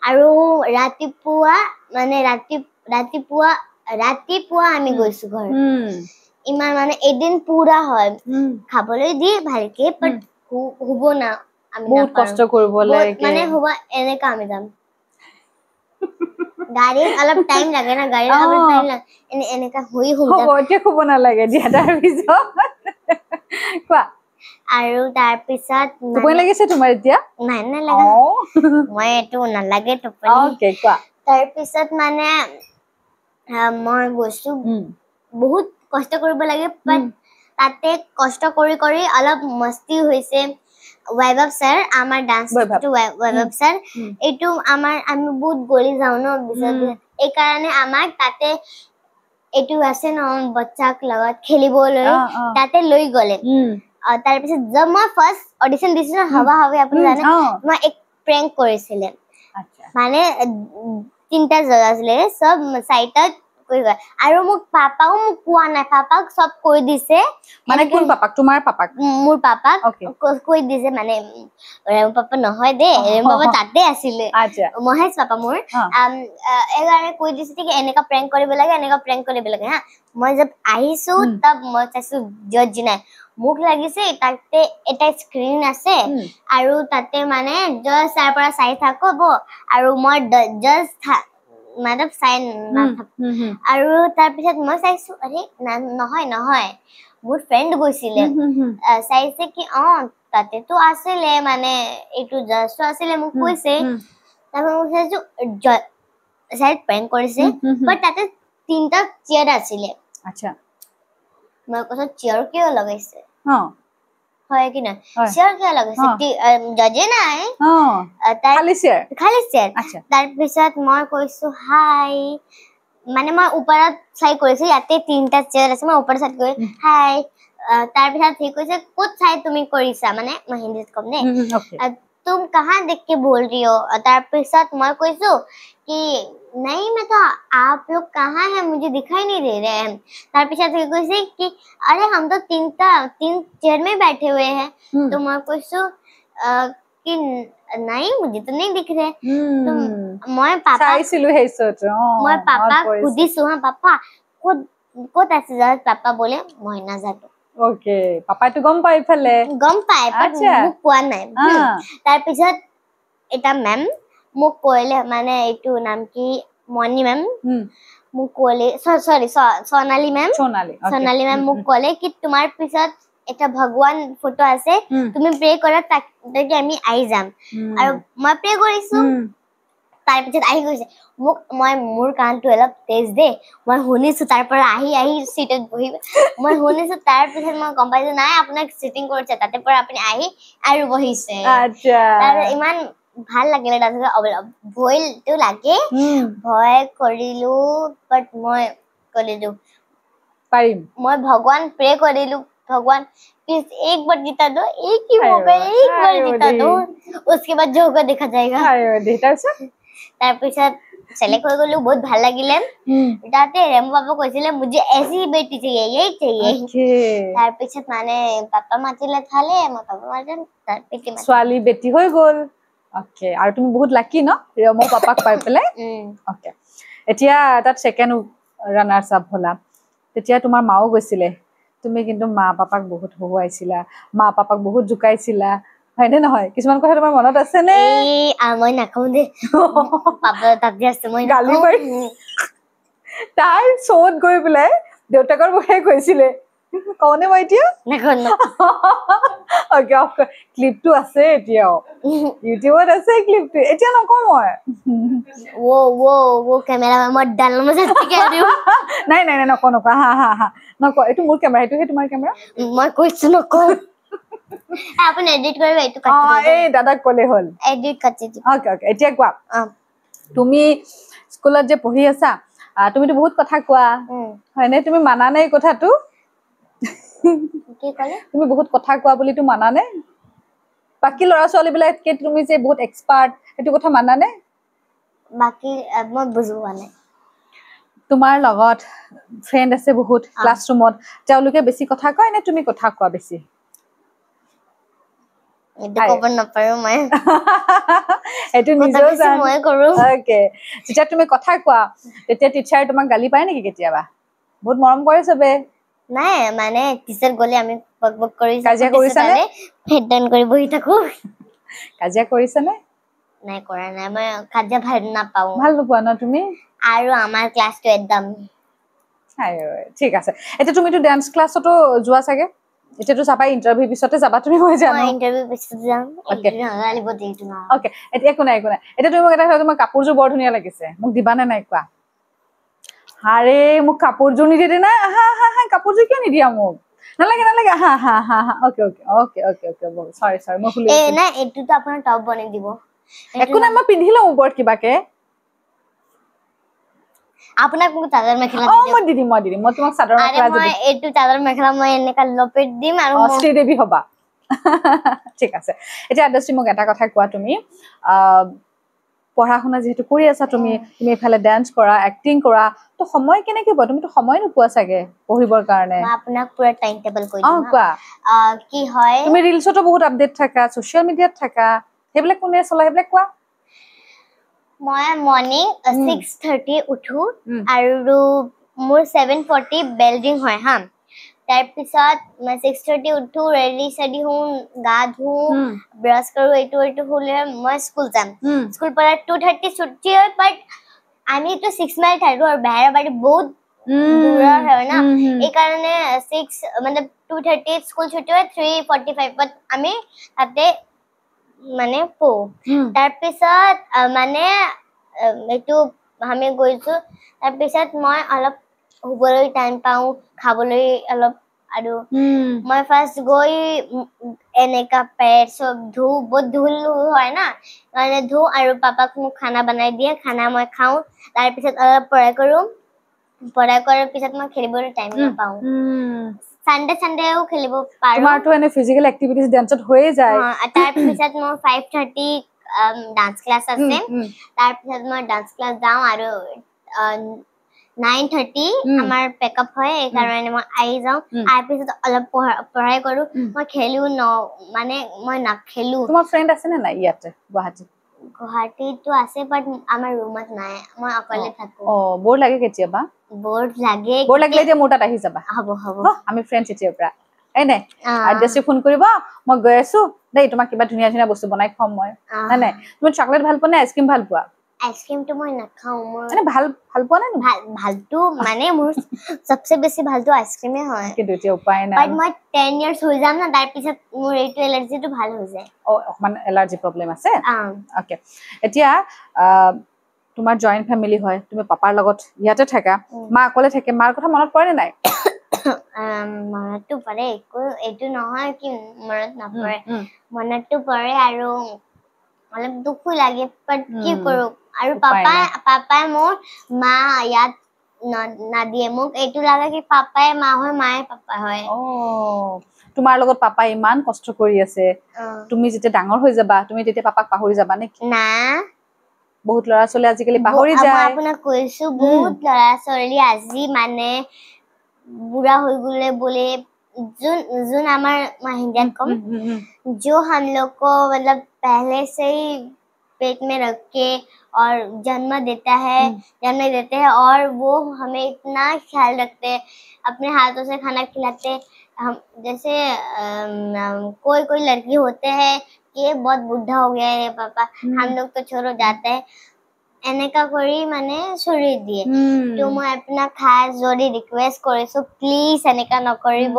আৰু ৰাতিপুৱা মানে ৰাতিপুৱা আমি গৈছো ঘৰ ইমান মানে এদিন পুৰা হয় খাবলৈ দিয়ে ভালকে বাট হ'ব না আমি বহুত কষ্ট কৰিব লাগে মানে হ'ব এনেকা আমি যাম গাড়ী অলপ টাইম লাগে না গাড়ী অলপ টাইম লাগে এনেকা হৈ হ'ব এতিয়া খুব নালাগে দিয়া তাৰ পিছত কোৱা আৰু তাৰ পিছত টোপনি লাগিছে তোমাৰ এতিয়া নাই নালাগে মই এটো নালাগে টোপনি ওকে কোৱা তাৰ পিছত মানে মই গৈছো বহুত কষ্ট কৰিব লাগে বাট তাতে কষ্ট কৰি অলপ মস্তি হৈছে वैभव सर आमार डांस टू वैभव सर एटू आमार आमी बहुत गली जाऊ न ए कारणे आमार ताते एटू আছে ন बच्चाक লগত খেলিবলৈ তাতে লৈ গলে তাৰ পিছত जब মই ফাৰ্স্ট অডিশন দিছিল হাৱা হাৱে আপুনি জানে মই এক প্ৰ্যাঙ্ক কৰিছিলে মানে তিনটা জায়গা আছিলে সব সাইটত কৈ গয় আৰু মোক পাপাও মোক কোৱা নাই পাপাক সব কৈ দিছে মানে কোন পাপাক তোমাৰ পাপাক মোৰ পাপাক কৈ দিছে মানে ৰেম পাপা নহয় দে ৰেম পাপা তাতে আছিলে মহেশ পাপা মোৰ এগাৰে কৈ দিছে কি এনেকা প্ৰ্যাঙ্ক কৰিব লাগে হা মই जब আহিছো तब মই চাইছো জজ নাই মুখ লাগিছে তাতে এটা স্ক্রিন আছে আৰু তাতে মানে জজ তাৰ পৰা চাই থাকব আৰু মই জজ मतलब साइन আৰু তাৰ পিছত মই চাইছো আৰে নহয় মোৰ ফ্ৰেন্ড গৈছিলে চাইছে কি তাতে তো আছিলে মানে এটু জাস্ট আছিলে মোক কৈছে তারপর মই চাইছো সাইড প্র্যাঙ্ক কৰিছে বাট তাতে তিনটা চেয়ার আছিলে আচ্ছা মই কৈছো চেয়ার কিয় লগাইছে হয় কি না চেয়ার কিয় লগাইছে জজে নাই খালি চেয়ার তাৰ পিছত মই কৈছো হাই মানে মই ওপৰত চাই কৰিছো ইয়াতে তিনটা চেয়াৰ আছে মই ওপৰত চাই কৰি হাই তাৰ পিছত ঠিক কৈছে ক'ত চাই তুমি কৰিছা মানে মই হিন্দীত কম নে तुम कहाँ देख के बोल रही हो तार पिছত मैं কৈছো कि नहीं मैं तो आप लोग कहाँ हैं मुझे दिखाई नहीं दे रहे हैं तार पिছত কৈছে कि अरे हम तो तीन चेयर में बैठे हुए हैं तो मैं কৈছো कि नहीं मुझे तो नहीं दिख रहे तो मैं पापा চাইছিলো হেইছত मैं पापा খুদিছো হা पापा ক'ত আছে জানো पापा बोले মই নাজানো ओके पापा तो गम पाई फले गम पाए पर मुक কোৱা নাই তাৰ পিছত এটা ম্যাম মুক কইলে মানে এটু নাম কি মনি ম্যাম মুক কইলে সরি সোনালী ম্যাম মুক কইলে কি তোমার পিছত এটা ভগৱান ফটো আছে তুমি প্ৰে কৰা তাকে আমি আই যাম আৰু মই প্ৰে কৰিছো তাৰ পিছত আহি গৈছে মোক মই মোৰ কানটো অলপ তেজ দে মই শুনিছো তাৰ পৰা আহি সিটত বহি মই শুনিছো তাৰ পিছত মই গম পাইছো নাই আপোনাক সিটিং কৰিছে তাতে পৰা আপুনি আহি আৰু বহিছে আচ্ছা তাৰ ইমান ভাল লাগিলে তাৰপিছত ভয়টো লাগে ভয় কৰিলো বাট মই কৰিলো পাৰিম मैं भगवान प्रे करेलू भगवान प्लीज एक बार जिता दो एक ही मौका एक बार जिता दो उसके बाद जो होगा देखा जाएगा তাৰপিছত सेलेक्ट হৈ গলো বহুত ভাল লাগিলে তাতে ৰেম বাবা কৈছিলে मुझे ऐसी ही बेटी चाहिए यही चाहिए তাৰপিছত মানে পাপা মাতিলে থালে মই পাপা মাতিলে তাৰপিছত ছোৱালী বেটি হৈ গল ওকে আৰু তুমি বহুত লাকি ন ৰেম পাপাক পাই পেলাই ওকে এতিয়া তাত সেকেন্ড ৰানাৰ্স আপ হলা তেতিয়া তোমাৰ মাও গৈছিলে তুমি কিন্তু মা পাপাক বহুত হহুৱাইছিলা মা পাপাক বহুত জুকাইছিলা হয়নে নহয় কিছুমান কথা তোমাৰ মনত আছে নে মই নাখাও দে পাপা তাতে আছে মই গালি পাৰি তাই শোত গৈ পেলাই দেউতাকৰ মুখে কৈছিলে কওনে মই এতিয়া নাখাও ওকে অফ ক্লিপটো আছে এতিয়াও ইউটিউবত আছে ক্লিপটো এতিয়া নকওঁ মই वो कैमरा में मत डालना मैं सच्ची कह रही हूं নাই নাই নাই নকওঁ নকওঁ হা হা হা নকওঁ এইটো মোৰ কেমেৰা এইটো হে তোমাৰ কেমেৰা মই কৈছো নকওঁ আপুনি এডিট কৰিব এইটো কাটি দিব এই দাদাক ক'লে হ'ল এডিট কাটি দিব ওকে ওকে এতিয়া কোৱা তুমি স্কুলত যে পঢ়ি আছা তুমিতো বহুত কথা কোৱা হয়নে তুমি মানা নাই কথাটো কি ক'লে তুমি বহুত কথা কোৱা বুলি তুমি মানা নে বাকি লৰা ছোৱালী বিলাকে তুমি যে বহুত এক্সপাৰ্ট এটো কথা মানা নে বাকি মই বুজোৱা নাই তোমাৰ লগত ফ্ৰেন্ড আছে বহুত ক্লাছৰুমত তেওঁলোকে বেছি কথা কয় নে তুমি কথা কোৱা বেছি এটো ক'ব নাপাৰো মই এটো নিজৰ জান মই কৰো ওকে যেতিয়া তুমি কথা কোৱা তেতিয়া টিচাৰ তোমাক গালি পায় নেকি কেতিয়াবা বহুত মৰম কৰে সবে নাই মানে টিচাৰ গলে আমি বক কৰি কাজিয়া কৰিছা নে ফেডন কৰি বহি থাকো কাজিয়া কৰিছা নে নাই কৰা নাই মই কাজিয়া ভাল নাপাও ভাল নোপোৱা ন তুমি আৰু আমাৰ ক্লাছটো একদম ঠিক আছে এতিয়া তুমি তো ডান্স ক্লাছতো যোৱা চাগে এতিয়াতো চাবা ইন্টাৰভিউ পিছতে যাবা তুমি হৈ জানো মই ইন্টাৰভিউ পিছত যাম ওকে গালিব দিটো না ওকে এতিয়া কোনা এতিয়া তুমি মোক এটা তোমাৰ কাপোৰজোৰ বৰ ধুনীয়া লাগিছে মোক দিবা নে নাই কোৱা হাৰে মোক কাপোৰজোৰ নিদিয়ে না হা হা হা কাপোৰজোৰ কিয় নিদিয়া মোক নালাগে নালাগে হা হা হা হা okay okay okay okay okay সৰি সৰি মই ভুল এই না এটোতো আপোনাৰ টপ বনাই দিব একো না মই পিন্ধি লওঁ ওপৰত কিবাকে আপোনাক মোক চাদৰ মেখেলা মই দিম মই তোমাক চাদৰ মেখেলা দিম মই এটো চাদৰ মেখেলা মই এনেকা লপেট দিম আৰু শ্ৰী দেৱী হবা ঠিক আছে এতিয়া আদৰ্শী মোক এটা কথা কোৱা তুমি পঢ়া শুনা যেহেতু কৰি আছা তুমি এফালে ডান্স কৰা এক্টিং কৰা তো সময় কেনেকে পোৱা তুমি তো সময় নোপোৱা চাগে পঢ়িবৰ কাৰণে মই আপোনাক পুৰা টাইম টেবল কৈ দিম কোৱা কি হয় তুমি ৰিলছতো বহুত আপডেট থাকা সোশ্যাল মিডিয়াত থাকা হেবলে কোনে চলাই হেবলে কোৱা মই মৰ্নিং 6:30 উঠো আৰু মোৰ 7:40 বেলডিং হয় হা তাৰ পিছত মই 6:30 উঠো ৰেডি সেডি হও গা ধু ব্ৰাশ কৰো এইটো হলে মই স্কুল যাম স্কুল পৰা 2:30 ছুটি হয় বাট আমি তো 6 মাইল থাকো আৰু বাহিৰবাড়ি বহুত দূৰ হয় না এই কাৰণে 6 মানে 2:30 স্কুল ছুটি হয় 3:45 বাট আমি তাতে মানে পো তাৰ পিছত মানে এইটো আমি গৈছো তাৰ পিছত মই অলপ হুবলৈ টাইম পাওঁ খাবলৈ অলপ আৰু মই ফাৰ্স্ট গৈ এনেকা পেট সব ধু বহুত ধুল হয় না মানে ধু আৰু পাপাক মোক খানা বনাই দিয়ে খানা মই খাওঁ তাৰ পিছত অলপ পঢ়াই কৰাৰ পিছত মই খেলিবলৈ টাইম নাপাওঁ সানডেও খেলিব পাৰো তোমাৰটো এনে ফিজিক্যাল এক্টিভিটিজ ডান্সত হৈয়ে যায় তাৰ পিছত মই 5:30 ডান্স ক্লাস আছে তাৰ পিছত মই ডান্স ক্লাস যাওঁ আৰু 9:30 আমাৰ পেকআপ হয় এই কাৰণে মই আহি যাওঁ তাৰ পিছত অলপ পঢ়াই কৰো মই খেলো ন মানে মই না খেলো তোমাৰ ফ্ৰেন্ড আছে নে নাই ইয়াতে গুৱাহাটীতো আছে বাট আমাৰ ৰুমত নাই মই অকলে থাকো বৰ লাগে কেতিয়াবা বৰ লাগিলে যে মোৰ তাত আহি যাবা হ'ব হ'ব আমি ফ্ৰেন্ডছ এতিয়াৰ পৰা এনে আদ্ৰেছে ফোন কৰিব মই গৈ আছো দেই তোমাক কিবা ধুনীয়া ধুনীয়া বস্তু বনাই খুৱাম মই নাই তুমি চকলেট ভাল পোৱা নে আইসক্ৰিম ভাল পোৱা আইসক্ৰিমটো মই নাখাও মানে ভাল পোৱা নে ভালটো মানে মোৰ সবচে বেছি ভালটো আইসক্রিমে হয় কিন্তু এতিয়া উপায় নাই বাট মই 10 ইয়ার্স হৈ যাম না তাৰ পিছত মোৰ এইটো এলাৰ্জিটো ভাল হৈ যায় মানে এলাৰ্জি প্ৰবলেম আছে ওকে এতিয়া তোমাৰ জয়েন্ট ফ্যামিলি হয় তুমি পাপাৰ লগত ইয়াতে থাকা মা অকলে থাকে মাৰ কথা মনত পৰে নে নাই মনতো পৰে এইটো নহয় কি মনত নপৰে মনতো পৰে আৰু অলপ দুখো লাগে বাট কি কৰো আৰু উপায় নাই। পাপাই মোৰ মা ইয়াত নাদিয়ে মোক এইটো লাগে কি পাপাই মা হয় মায়ে পাপা হয় তোমাৰ লগত পাপাই ইমান কষ্ট কৰি আছে তুমি যেতিয়া ডাঙৰ হৈ যাবা তুমি তেতিয়া পাপাক পাহৰি যাবা নেকি না বহুত ল'ৰা ছোৱালী আজিকালি পাহৰি মই যায় আপোনাক কৈছো বহুত ল'ৰা ছোৱালী আজি মানে बुरा हो गए बोले जुन हमार महिंदिया कम जो हम लोग को मतलब पहले से ही पेट में रख के और जन्म देते हैं और वो हमें इतना ख्याल रखते हैं अपने हाथों से खाना खिलाते हम जैसे कोई लड़की होते हैं कि ये बहुत बुढ़ा हो गया है पापा हम लोग तो छोड़ो जाते हैं এনেকা কৰি মানে চৰি দিয়ে তো মই আপোনাক খাস জৰি ৰিকুৱেষ্ট কৰিছো প্লিজ এনেকা নকৰিব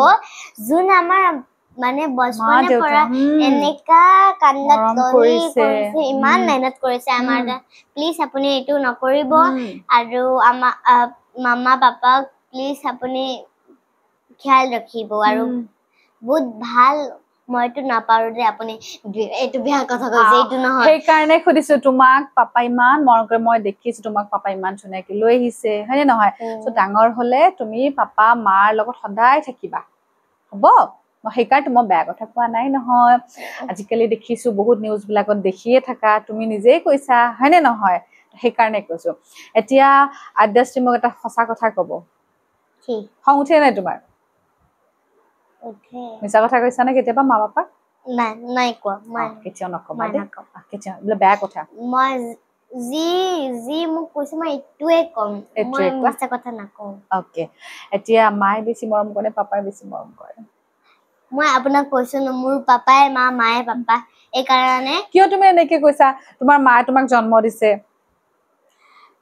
যোন আমাৰ মানে বচপনৰ পৰা এনেকা কান্দত কৰিছে ইমান মেহনত কৰিছে আমাৰ প্লিজ আপুনি এটো নকৰিব আৰু মামা পাপা প্লিজ আপুনি খ্যাল ৰাখিব আৰু বহুত ভাল মইতো নাপাৰো যে আপুনি এটো বিয়া কথা কৈছে এটো নহয় সেই কাৰণে খুদিছো তোমাক পাপা ইমান মৰম কৰে মই দেখিছো তোমাক পাপা ইমান ধুনীয়াকে লৈ আহিছে হয় নে নহয় সো ডাঙৰ হলে তুমি পাপা মাৰ লগত সদায় থাকিবা হ'ব মই সেইকাৰণে মই বেয়া কথা কোৱা নাই নহয় আজিকালি দেখিছো বহুত নিউজ বিলাকত দেখিয়ে থাকা তুমি নিজেই কৈছা হয় নে নহয় সেইকাৰণে কৈছো এতিয়া আদ্যাশ্ৰী মোক এটা সঁচা কথা কব কি খং উঠে নাই তোমাৰ উঠে মিছা কথা কৈছা নে কেতিয়াবা মা পাপাক নাই কোৱা মই কেতিয়াও নকবা দেই কেতিয়াও বোলে বেয়া কথা মই যি মোক কৈছে মই এইটোৱে কম মই মিছা কথা নকওঁ ওকে এতিয়া মায়ে বেছি মৰম কৰে পাপাই বেছি মৰম কৰে মই আপোনাক কৈছো ন মোৰ পাপাই মায়ে পাপা এই কাৰণে কিয় তুমি এনেকে কৈছা তোমাৰ মায়ে তোমাক জন্ম দিছে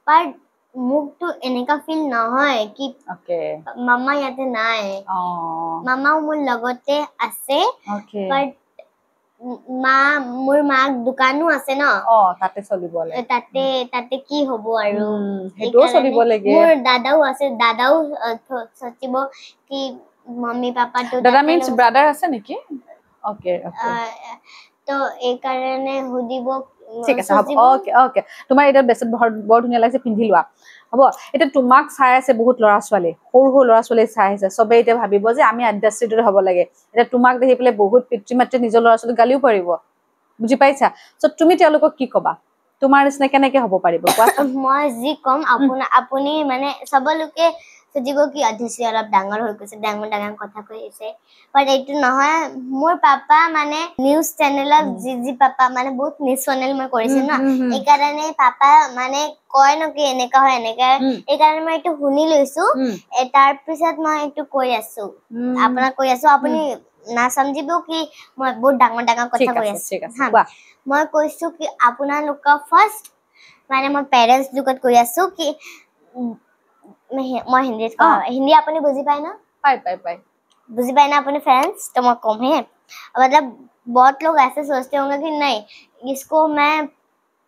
বাট মুকটো এনেকা ফিল নহয় কি ওকে মামা ইয়াতে নাই মামা মোৰ লগতে আছে বাট মোৰ মাক দোকানো আছে ন তাতে চলিব লাগে তাতে কি হ'ব আৰু হেটো চলিব লাগে মোৰ দাদাও আছে দাদাও সচিব কি मम्मी पापा तो दादा मीन्स ब्रदर আছে নেকি ওকে ওকে তো এই কাৰণে হুদিব ঠিক আছে হ'ব ওকে ওকে তোমাৰ এটা বেছ বৰ ধুনীয়া লাগিছে পিন্ধি লোৱা হ'ব এটা তোমাক চাই আছে বহুত ল'ৰা ছোৱালী সৰু ল'ৰা ছোৱালী চাই আছে সবে এটা ভাবিব যে আমি আদ্যাশ্ৰীৰ দৰে হ'ব লাগে এটা তোমাক দেখি পেলাই বহুত পিতৃ মাতৃ নিজৰ ল'ৰা ছোৱালী গালিও পাৰিব বুজি পাইছা সো তুমি তেওঁলোকক কি কবা তোমাৰ নিচিনা কেনেকে হ'ব পাৰিব কোৱা মই যি কম আপুনি মানে সবলোকে সজিব কি আদ্যাশ্ৰী অলপ ডাঙৰ হৈ গৈছে ডাঙৰ কথা কৈ আছে বাট এইটো নহয় মোৰ পাপা মানে নিউজ চেনেলত জি পাপা মানে বহুত নিউজ চেনেল মই কৰিছে ন এই কাৰণে পাপা মানে কয় ন কি এনেকা হয় এনেকা এই কাৰণে মই এইটো শুনি লৈছো তাৰ পিছত মই এইটো কৈ আছো আপোনাক কৈ আছো আপুনি না সমজিব কি মই বহুত ডাঙৰ কথা কৈ আছো মই কৈছো কি আপোনালোক ফাৰ্ষ্ট মানে মই পেৰেন্টস দুকত কৈ আছো কি मैं हिंदी हिंदी आपने बुझी पाए ना पाई बुझी पाए ना अपने फ्रेंड्स तो मैं कम है मतलब बहुत लोग ऐसे सोचते होंगे कि नहीं इसको मैं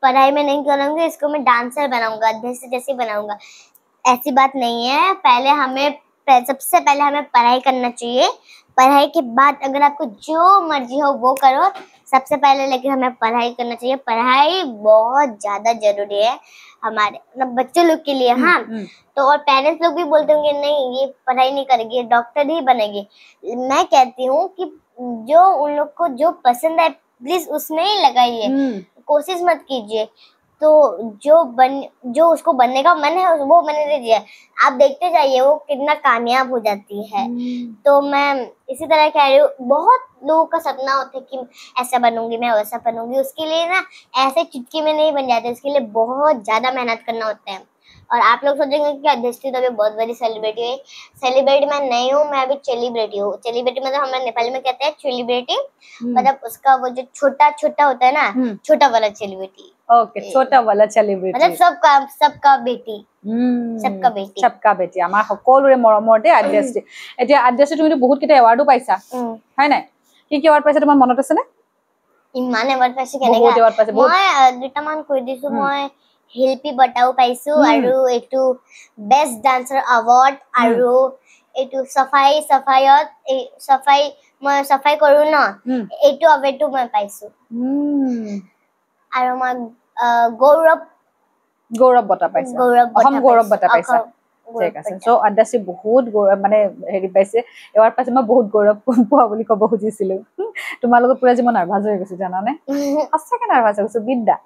पढ़ाई में नहीं करूंगा इसको मैं डांसर बनाऊंगा जैसे बनाऊंगा ऐसी बात नहीं है सबसे पहले हमें पढ़ाई करना चाहिए पढ़ाई के बाद अगर आपको जो मर्जी हो वो करो सबसे पहले लेकिन हमें पढ़ाई करना चाहिए पढ़ाई बहुत ज्यादा जरूरी है हमारे मतलब बच्चे लोग के लिए हाँ तो और पेरेंट्स लोग भी बोलते होंगे नहीं ये पढ़ाई नहीं करेगी डॉक्टर ही बनेगी मैं कहती हूँ कि जो उन लोग को जो पसंद है प्लीज उसमें ही लगाइए कोशिश मत कीजिए तो जो उसको बनने का मन है वो बनने दीजिए आप देखते जाइए वो कितना कामयाब हो जाती है तो मैं इसी तरह कह रही हूँ बहुत लोगों का सपना होता है कि ऐसा बनूंगी मैं वैसा बनूंगी उसके लिए ना ऐसे चुटकी में नहीं बन जाते उसके लिए बहुत ज्यादा मेहनत करना होता है और आप लोग सोचेंगे कि आद्याश्री तो अभी बहुत बड़ी सेलिब्रिटी है सेलिब्रिटी मैं नहीं हूँ मैं अभी सेलिब्रिटी हूँ सेलिब्रिटी मतलब हमारे नेपाली में कहते हैं सेलिब्रिटी मतलब उसका वो जो छोटा होता है ना छोटा वाला सेलिब्रिटी ओके छोटा वाला सेलिब्रिटी मतलब सबका बेटी सबका बेटी আমাৰ সকলোৰে মৰমৰ দে আদ্যাশ্ৰী এতিয়া আদ্যাশ্ৰী তুমি বহুত কিটা এৱাৰ্ডো পাইছা হয় নাই কি এৱাৰ্ড পাইছা তোমাৰ মনত আছে নে ইমান এৱাৰ্ড পাইছো কেনেকা মই দুটামান কৈ দিছো মই শিল্পী বঁটাও পাইছো আৰু এইটো বেষ্ট ডান্সাৰ এৱাৰ্ড আৰু এইটো সফাইত মই সফাই কৰো ন এইটো এৱাৰ্ডটো মই পাইছো আৰু মই গৌৰৱ বঁটা পাইছা অসম গৌৰৱ বঁটা পাইছা ঠিক আছে সো আদ্যাশ্ৰী বহুত মানে হেৰি পাইছে এবাৰ পাইছে মই বহুত গৌৰৱ পোৱা বুলি ক'ব খুজিছিলো তোমাৰ লগত পুৰা মই নাৰ্ভাছ হৈ গৈছো জানানে সঁচাকে নাৰ্ভাছ হৈ গৈছো বিদ্যা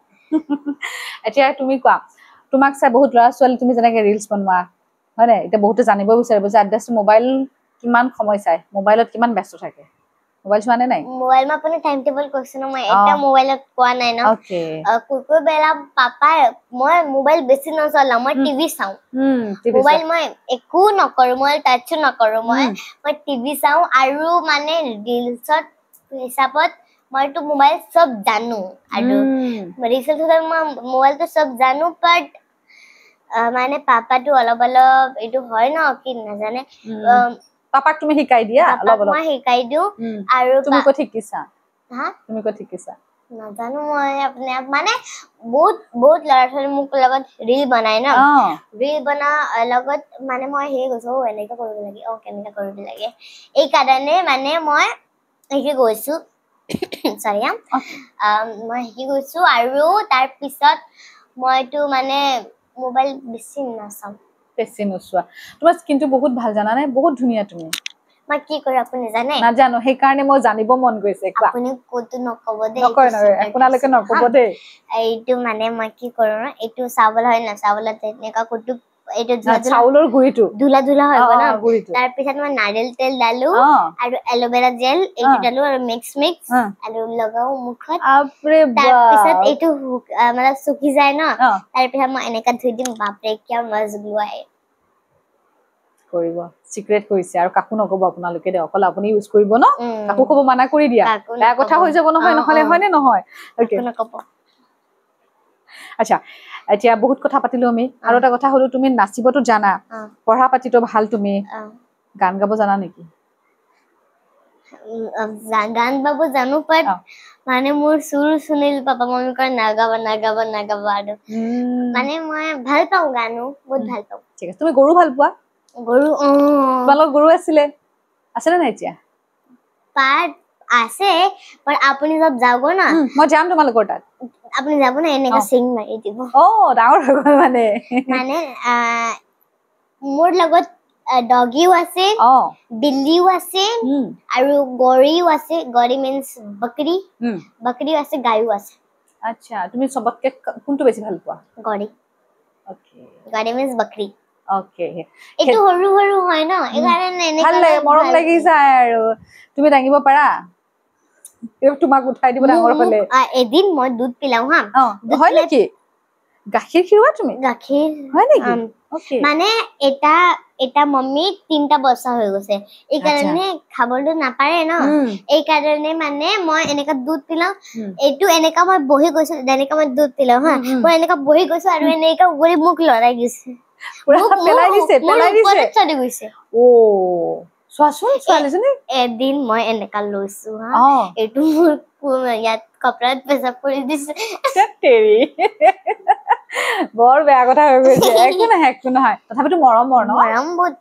এতিয়া তুমি কোৱা তোমাক চাই বহুত ল'ৰা ছোৱালী তুমি যেনেকে ৰিলছ বনোৱা হয় নে এতিয়া বহুতে জানিব বিচাৰিব যে আদ্যাশ্ৰী মোবাইল কিমান সময় চাই মোবাইলত কিমান ব্যস্ত থাকে মোবাইল চোৱা নে নাই মোবাইল মা আপুনি টাইম টেবল কৈছ ন মই এটা মোবাইলত কোৱা নাই ন ওকে কুকুৰ বেলা পাপাই মই মোবাইল বেছি নচলাও মই টিভি চাও মোবাইল মই একো নকৰো মই টাচো নকৰো মই টিভি চাও আৰু মানে ৰিলছত হিচাপত মইতো মোবাইল সব জানো আৰু ৰিলছত মই মোবাইলটো সব জানো বাট মানে পাপাটো অলপ এইটো হয় ন কি নাজানে পাপাক তুমি শিকাই দিয়া অলপ অলপ মই শিকাই দিও আৰু তুমি ক'ত শিকিছা হা তুমি ক'ত শিকিছা নাজানো মই আপুনি মানে বহুত ল'ৰা ছোৱালী মোক লগত ৰিল বনাই ন ৰিল বনা লগত মানে মই হেৰি কৈছো এনেকে কৰিব লাগে কেনেকে কৰিব লাগে এই কাৰণে মানে মই শিকি গৈছো সৰি মই শিকি গৈছো আৰু তাৰ পিছত মইতো মানে মোবাইল বেছি নাচাও বেছি নোচোৱা তোমাৰ স্কিনটো বহুত ভাল জানানে বহুত ধুনীয়া তুমি মই কি কৰো আপুনি জানে নাজানো সেইকাৰণে মই জানিব মন গৈছে আপুনি কতো নকব দেই আপোনালোকে নকব দেই এইটো মানে মই কি কৰো ন এইটো চাউল হয় না চাউলত এনেকা কটো এইটো চাউলৰ গুৰিটো ধুলা হৈ গ'ল তাৰ পিছত মই নাৰিয়েল তেল ডালো আৰু এল'ভেৰা জেল এইটো ডালো আৰু মিক্স আৰু লগাও মুখত তাৰ পিছত এইটো মানে শুকি যায় ন তাৰ পিছত মই এনেকা ধুই দিম বাপৰে কি মজা গ্লাই কৰিব সিক্ৰেট কৰিছে আৰু কাকো নকব আপোনালোকে দে অকল আপুনি ইউজ কৰিব ন কাকো কব মানা কৰি দিয়া বেয়া কথা হৈ যাব নহয় নহলে হয় নে নহয় আচ্ছা এতিয়া বহুত কথা পাতিলো আমি আৰু এটা কথা হলো তুমি নাচিবতো জানা পঢ়া পাতিতো ভাল তুমি গান গাব জানা নেকি গান গাব জানো বাট মানে মোৰ সুৰ শুনিল পাপা মম্মি কয় নাগাবা আৰু মানে মই ভাল পাওঁ গানো বহুত ভাল পাওঁ ঠিক আছে তুমি গৰু ভাল পোৱা গৰু তোমালোকৰ গৰু আছে নে নাই এতিয়া পাত আছে বাট আপুনি সব যাব না মই যাম তোমালোকৰ তাত আপুনি যাব না এনেকা সিং মাৰি দিব ডাঙৰ হৈ গ'ল মানে মোৰ লগত ডগিও আছে বিল্লিও আছে আৰু গৰিও আছে গৰি মিন্স বকৰি আছে গায়ও আছে আচ্ছা তুমি সবতকে কোনটো বেছি ভাল পোৱা গৰি গৰি মিন্স বকৰি ওকে এটো হৰু হয় ন একাৰণে এনেকা ভাল লাগে মৰম লাগি যায় আৰু তুমি দাঙিব পাৰা তোমাক উঠাই দিব ডাঙৰ হলে এদিন মই দুধ পিলাও হা হয় নেকি গাখীৰ খিৰোৱা তুমি গাখীৰ হয় নেকি মানে এটা মম্মি 3টা বছৰ হৈ গৈছে এই কাৰণে খাবলৈ নাপাৰে ন এই কাৰণে মানে মই এনেকা দুধ পিলাও এইটো এনেকা মই বহি গৈছো যেনেকা মই দুধ পিলাও হা মই এনেকা বহি গৈছো আৰু এনেকা কৰি মোক লৰাই গৈছে পেলাই দিছে চলি গৈছে চোৱাচোন ছোৱালীজনী এদিন মই এনেকা লৈছো হা এইটো মোৰ ইয়াত কপৰাত পেচাব কৰি দিছে বৰ বেয়া কথা হৈ গৈছে একো নহয় তথাপিতো মৰমৰ ন মৰম বহুত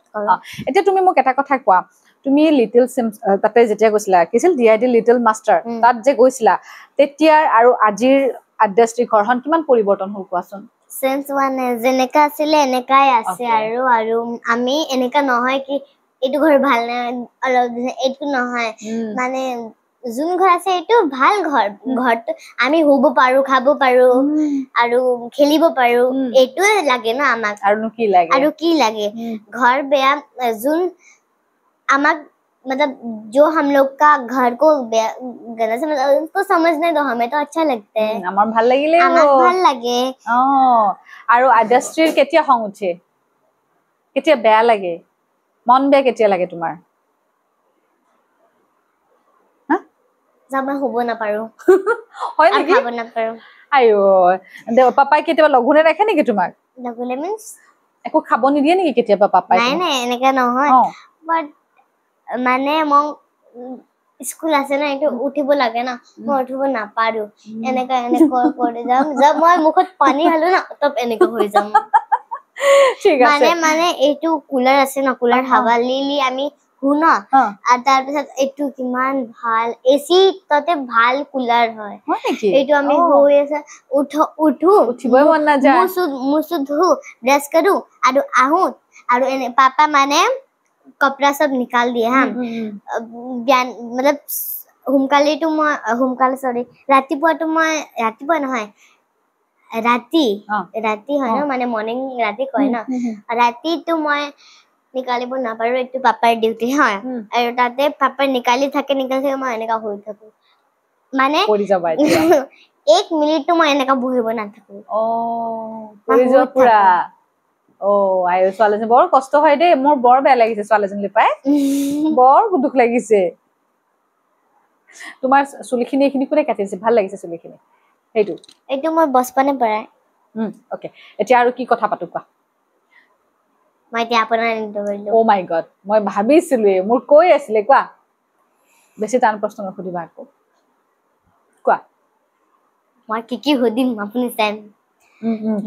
এতিয়া তুমি মোক এটা কথা কোৱা তুমি লিটল সিমছ তাতে যেতিয়া গৈছিলা কিছিল ডিআইডি লিটল মাষ্টাৰ তাত যে গৈছিলা তেতিয়াৰ আৰু আজিৰ আদ্যাশ্ৰী ঘৰখন কিমান পৰিৱৰ্তন হ'ল কোৱাচোন সেন্স মানে যেনেকা আছিলে এনেকাই আছে আৰু আমি এনেকা নহয় কি এইটো ঘৰ ভাল নাই অলপ এইটো নহয় মানে যোন ঘৰ আছে এইটো ভাল ঘৰটো আমি শুব পাৰো খাব পাৰো আৰু খেলিব পাৰো এইটোৱে লাগে না আমাক আৰু কি লাগে घर बेया जुन अमक मतलब जो हम लोग का घर को गलत समझ उसको समझने दो हमें तो अच्छा लगता है আমার ভাল লাগিলে আমাক ভাল লাগে আৰু আদ্যাশ্ৰীৰ কেতিয়া খং উঠে কেতিয়া বেয়া লাগে মন বেয়া কেতিয়া লাগে তোমাৰ যাবা হ'ব না পাৰো হয় নেকি খাব না পাৰো আইও পাপাই কেতিয়াবা লঘুনে ৰাখে নেকি তোমাক লঘুনে মিন্স একো খাব নিদিয়ে নেকি কেতিয়াবা পাপাই নাই এনেকা নহয় বাট মানে মই স্কুল আছে না এইটো উঠিব লাগে না মই উঠিব নাপাৰো এনেকা কৰি যাম যব মই মুখত পানী হালো না তব এনেকা হৈ যাম ঠিক আছে মানে এইটো কুলাৰ আছে না কুলাৰ হাৱা লিলি আমি শুন আৰু তাৰপিছত এইটো কিমান ভাল এচি তাতে ভাল কুলাৰ হয় এইটো আমি হৈ আছে উঠো উঠিবই মন নাযায় মুসু ধু ব্ৰাছ কৰো আৰু আহো আৰু এনে পাপা মানে কপৰা সব নিকাল দিয়ে হা জ্ঞান मतलब হুমকালিটো মই হুমকাল সৰি ৰাতিপুৱাটো মই ৰাতিপুৱা নহয় ৰাতি হয় ন মানে মৰ্নিং ৰাতি কয় ন ৰাতিটো মই নিকালিব নাপাৰো এইটো পাপাৰ ডিউটি হয় আৰু তাতে পাপা নিকালি থাকে মই এনেকা হৈ থাকো মানে পৰি যাবা এতিয়া 1 মিনিটটো মই এনেকা বহিব নাথাকো পৰি যোৱা পুৰা আয়ো ছোৱালীজনী বৰ কষ্ট হয় দেই মোৰ বৰ বেয়া লাগিছে ছোৱালীজনী পাই বৰ দুখ লাগিছে তোমাৰ চুলিখিনি এইখিনি কোনে কাটিছে ভাল লাগিছে চুলিখিনি এইটো মই বচপনে পৰাই ওকে এতিয়া আৰু কি কথা পাতো কোৱা মই এতিয়া আপোনাৰ ইন্টাৰভিউ ও মাই গড মই ভাবিছিলো মোৰ কৈ আছিলে কোৱা বেছি টান প্ৰশ্ন নকৰিবা আকৌ কোৱা মই কি সুধিম আপুনি চাই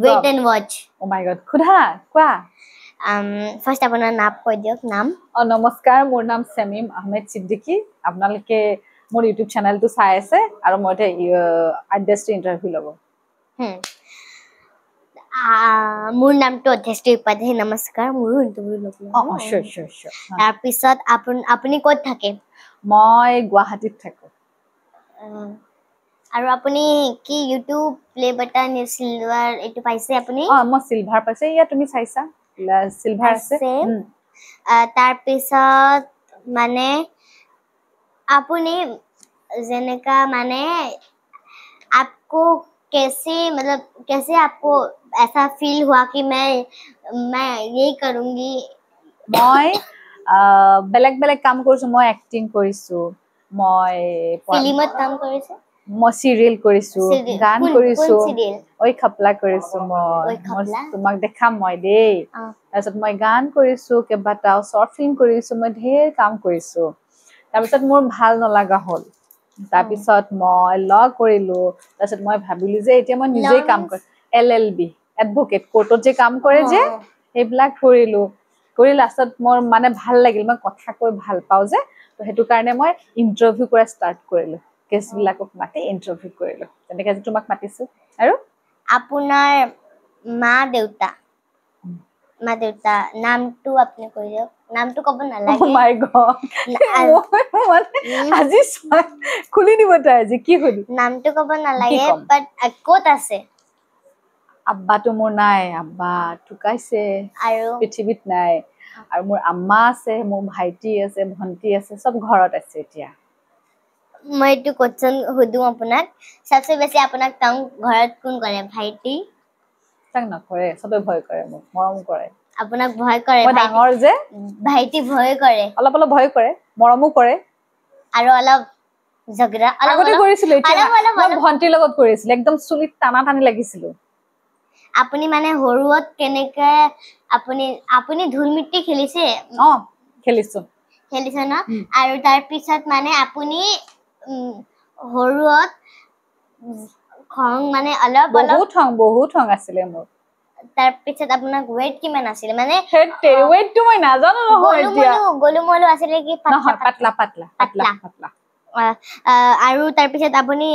wait and watch ও মাই গড খুদা কোৱা ফাৰ্স্ট আপোনাৰ নাম কৈ দিয়ক নাম নমস্কাৰ মোৰ নাম শামিম আহমেদ সিদ্দিকী আপোনালোকে মোৰ ইউটিউব চেনেলটো চাই আছে আৰু মই আইডেষ্ট্ৰি ইন্টাৰভিউ ল'ব মোৰ নামটো অধ্যেষ্ট্ৰী উপাধ্যায় নমস্কাৰ মোৰো ইন্টাৰভিউ ল'ব তাৰপিছত আপুনি ক'ত থাকে মই গুৱাহাটীত থাকো আৰু আপুনি কি ইউটিউব প্লে বাটন সিলভাৰ এইটো পাইছে আপুনি মই সিলভাৰ পাইছে ইয়া তুমি চাইছা সিলভাৰ আছে তাৰপিছত মানে আপুনি যেনেকা মানে आपको कैसे आपको ऐसा फील हुआ कि मैं यही करूंगी মই বেলেগ বেলেগ কাম কৰিছো মই এক্টিং কৰিছো মই ফিল্মত কাম কৰিছে মই সিৰিয়েল কৰিছো গান কৰিছো ঐ খপলা কৰিছো মই তোমাক দেখাম মই দেই তাৰপিছত মই গান কৰিছো কেইবাটাও শৰ্ট ফিল্ম কৰিছো মই ঢেৰ কাম কৰিছো তাৰপিছত মোৰ ভাল নলগা হ'ল তাৰপিছত মই ল কৰিলো তাৰপিছত মই ভাবিলো যে এতিয়া মই নিজে কাম কৰিম LLB এডভোকেট কোৰ্টত যে কাম কৰে যে সেইবিলাক কৰিলো কৰি লাষ্টত মোৰ মানে ভাল লাগিল মই কথা কৈ ভাল পাওঁ যে তো সেইটো কাৰণে মই ইন্টাৰভিউ কৰা ষ্টাৰ্ট কৰিলো কেছবিলাকক মাতি ইন্টাৰভিউ কৰিলো তেনেকৈ যে তোমাক মাতিছো আৰু আপোনাৰ মা দেউতা নামটো আপুনি কৈ দিয়ক নামটো ক'ব নালাগে ও মাই গড আজি খুলি দিব তাই আজি কি সুধি নামটো ক'ব নালাগে বাট ক'ত আছে আব্বাটো মোৰ নাই আব্বা ঢুকাইছে আৰু পৃথিৱীত নাই আৰু মোৰ আম্মা আছে মোৰ ভাইটি আছে ভন্টি আছে সব ঘৰত আছে এতিয়া মই এইটো কোৱেশ্চন সুধো আপোনাক সবচে বেছি আপোনাক কাম ঘৰত কোন কৰে ভাইটি তাক নকৰে সবে ভয় কৰে মোক মৰম কৰে আপোনাক ভয় কৰে মই ডাঙৰ যে ভাইটি ভয় কৰে অলপ অলপ ভয় কৰে মৰমো কৰে আৰু অলপ ঝগড়া আগতে কৰিছিলো এতিয়া মই ভন্টিৰ লগত কৰিছিলো একদম চুলিত টানা টানি লাগিছিল আপুনি মানে হৰুত কেনেকে আপুনি ধুল মিট্টি খেলিছে খেলিছো না আৰু তাৰ পিছত মানে আপুনি হৰুত খং মানে অলপ বহুত খং আছিল মোৰ তাৰ পিছত আপোনাৰ ওয়েট কিমান আছিল মানে ওয়েটটো মই নাজানো নহয় এতিয়া গোলুমলু আছিল কি পাতলা আৰু তাৰ পিছত আপুনি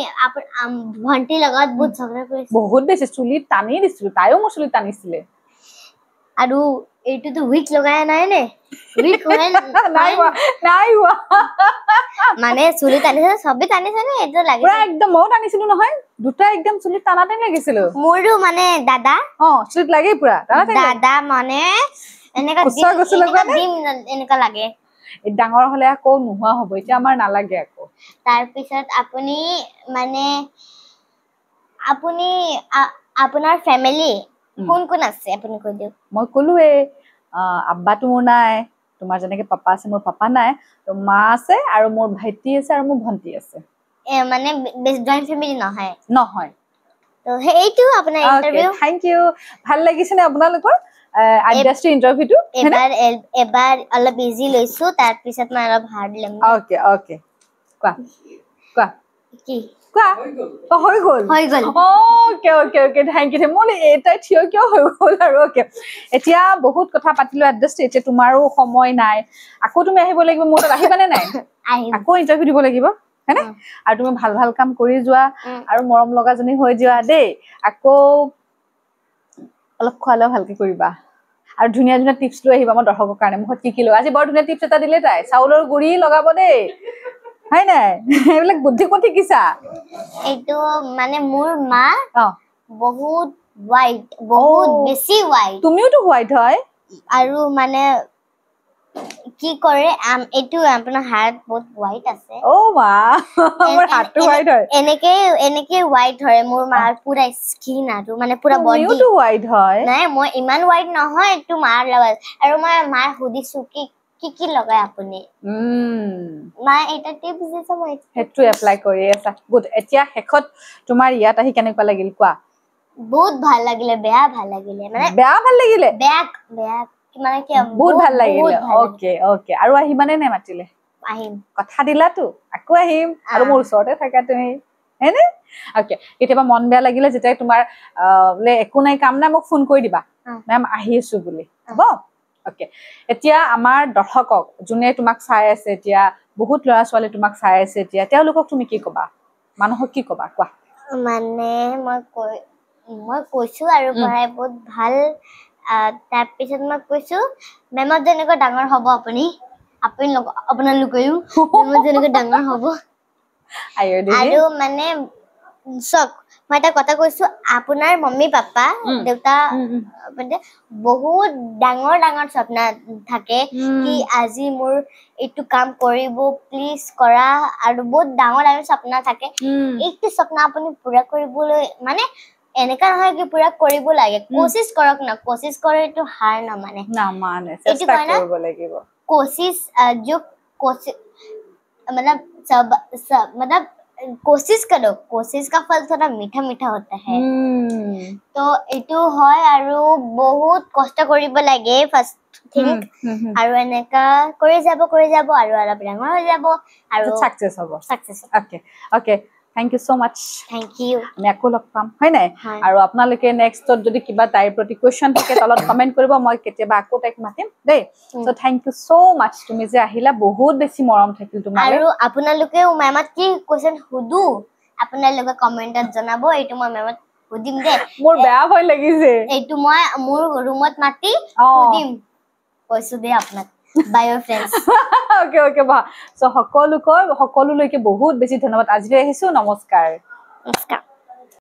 ভন্টিৰ লগত বহুত ঝগড়া কৰিছে বহুত বেছি চুলি টানি দিছিলো তাইও মোৰ চুলি টানিছিলে আৰু এইটোতো উইক লগাই নাই নে উইক নাই মানে চুলি টানিছে সবে টানিছে নে এইটো লাগিছে পুৰা একদম মও টানিছিলো নহয় দুটা একদম চুলি টানা টানি লাগিছিল মোৰো মানে দাদা চুলিত লাগি পুৰা দাদা মানে এনেকা দিম এনেকা লাগে এই ডাঙৰ হলে আকৌ নোহোৱা হ'ব এতিয়া আমাৰ নালাগে আকৌ তাৰ পিছত আপুনি মানে আপোনাৰ ফ্যামিলি কোন কোন আছে আপুনি কৈ দিয়ক মই কলোৱে আব্বাটো মোৰ নাই তোমাৰ যেনেকে পাপা আছে মোৰ পাপা নাই তো মা আছে আৰু মোৰ ভাইটি আছে আৰু মোৰ ভন্টি আছে মানে জয়েন্ট ফ্যামিলি নহয় তো এইটো আপোনাৰ ইন্টাৰভিউ থ্যাংক ইউ ভাল লাগিছে নে আপোনালোকৰ আইডাষ্ট্ৰি ইন্টাৰভিউটো এবাৰ অলপ ইজি লৈছো তাৰ পিছত মই অলপ হাৰ্ড লম ওকে কোৱা কি কোৱা হৈ গ'ল okay okay okay thank you মই এটাই থিয় কিয় হৈ গ'ল আৰু ওকে এতিয়া বহুত কথা পাতিলো এট দ্য ষ্টেজ তোমাৰো সময় নাই আকৌ তুমি আহিব লাগিব মোৰ তাত আহিবানে নাই আকৌ ইন্টাৰভিউ দিব লাগিব হয়নে আৰু তুমি ভাল ভাল কাম কৰি যোৱা আৰু মৰম লগাজনী হৈ যোৱা দেই আকৌ অলপ খোৱালে ভালকে কৰিবা আৰু ধুনীয়া ধুনীয়া টিপছ লৈ আহিবা মই দৰ্শকৰ কাৰণে মুখত কি লৈ আজি বৰ ধুনীয়া টিপছ এটা দিলে তাই চাউলৰ গুড়ি লগাব দেই হয় নাই এইবিলাক বুদ্ধি ক'ত শিকিছা এইটো মানে মোৰ মা বহুত হোৱাইট বহুত বেছি হোৱাইট তুমিওতো হোৱাইট হয় আৰু মানে কি কৰে এইটো আপোনাৰ হাত বহুত হোৱাইট আছে মা মোৰ হাতটো হোৱাইট হয় এনেকে হোৱাইট হয় মোৰ মাৰ পুৰা স্কিন আৰু মানে পুৰা বডি তুমিওতো হোৱাইট হয় নাই মই ইমান হোৱাইট নহয় এইটো মাৰ লগত আৰু মই মাৰ সুধিছো কি লগাই আপুনি মায়ে এটা টিপছ দিছে মই হেতু এপ্লাই কৰি আছা গুড এতিয়া শেষত তোমাৰ ইয়াত আহি কেনেকুৱা লাগিল কোৱা বহুত ভাল লাগিলে বেয়া ভাল লাগিলে মানে বেয়া ভাল লাগিলে বেয়া মানে কি বহুত ভাল লাগিলে ওকে ওকে আৰু আহিবানে নে মাতিলে আহিম কথা দিলাতো আকৌ আহিম আৰু মোৰ ওচৰতে থাকা তুমি হেনে ওকে কেতিয়াবা মন বেয়া লাগিলে যেতিয়া তোমাৰ বোলে একো নাই কাম নাই মোক ফোন কৰি দিবা মেম আহি আছো বুলি হ'ব ওকে এতিয়া আমাৰ দৰ্শকক যোনে তোমাক চাই আছে এতিয়া বহুত ল'ৰা ছোৱালী তোমাক চাই আছে এতিয়া তেওঁলোকক তুমি কি ক'বা মানুহক কি ক'বা কোৱা মানে মই কৈছো আৰু পঢ়াই বহুত ভাল তাৰ পিছত মই কৈছো মেমত যেনেকৈ ডাঙৰ হ'ব আপোনালোকেও মেমত যেনেকৈ ডাঙৰ হ'ব আৰু মানে চক মই এটা কথা কৈছো আপোনাৰ মম্মী পাপা দেউতা বহুত ডাঙৰ ডাঙৰ স্বপ্ন থাকে কি আজি মোৰ এইটো কাম কৰিব প্লিজ কৰা আৰু বহুত ডাঙৰ ডাঙৰ স্বপ্ন থাকে এইটো স্বপ্ন আপুনি পুৰা কৰিবলৈ মানে এনেকা নহয় কি পুৰা কৰিব লাগে কোচিছ কৰক না কোচিছ কৰে এইটো হাৰ নামানে চেষ্টা কৰিব লাগিব कोशिश जो कोशिश मतलब कोशिश करो कोशिश का फल थोड़ा मीठा मीठा होता है तो एटू হয় আৰু বহুত কষ্ট কৰিব লাগে ফাৰ্স্ট থিং আৰু এনেকা কৰি যাব আৰু অলপ ডাঙৰ হৈ যাব আৰু সাকসেস হ'ব okay okay thank you so much thank you আমি আকৌ লগ পাম হয় নাই আৰু আপোনালোকে নেক্সটত যদি কিবা তাইৰ প্ৰতি কোৱেশ্চন থাকে তলত কমেন্ট কৰিব মই কেতিয়াবা আকৌ তাইক মাতিম দেই সো থ্যাংক ইউ সো মাচ তুমি যে আহিলা বহুত বেছি মৰম থাকিল তোমাৰ আৰু আপোনালোকে মেমত কি কোৱেশ্চন হুদু আপোনালোকে কমেন্টত জনাব এইটো মই মেমত হুদিম দে মোৰ বেয়া ভয় লাগিছে এইটো মই মোৰ ৰুমত মাতি হুদিম কৈছো দে আপোনাক বাই ফ্ৰেন্ডস ওকে ওকে বা সো সকলোলৈকে বহুত বেছি ধন্যবাদ আজিলৈ আহিছো নমস্কাৰ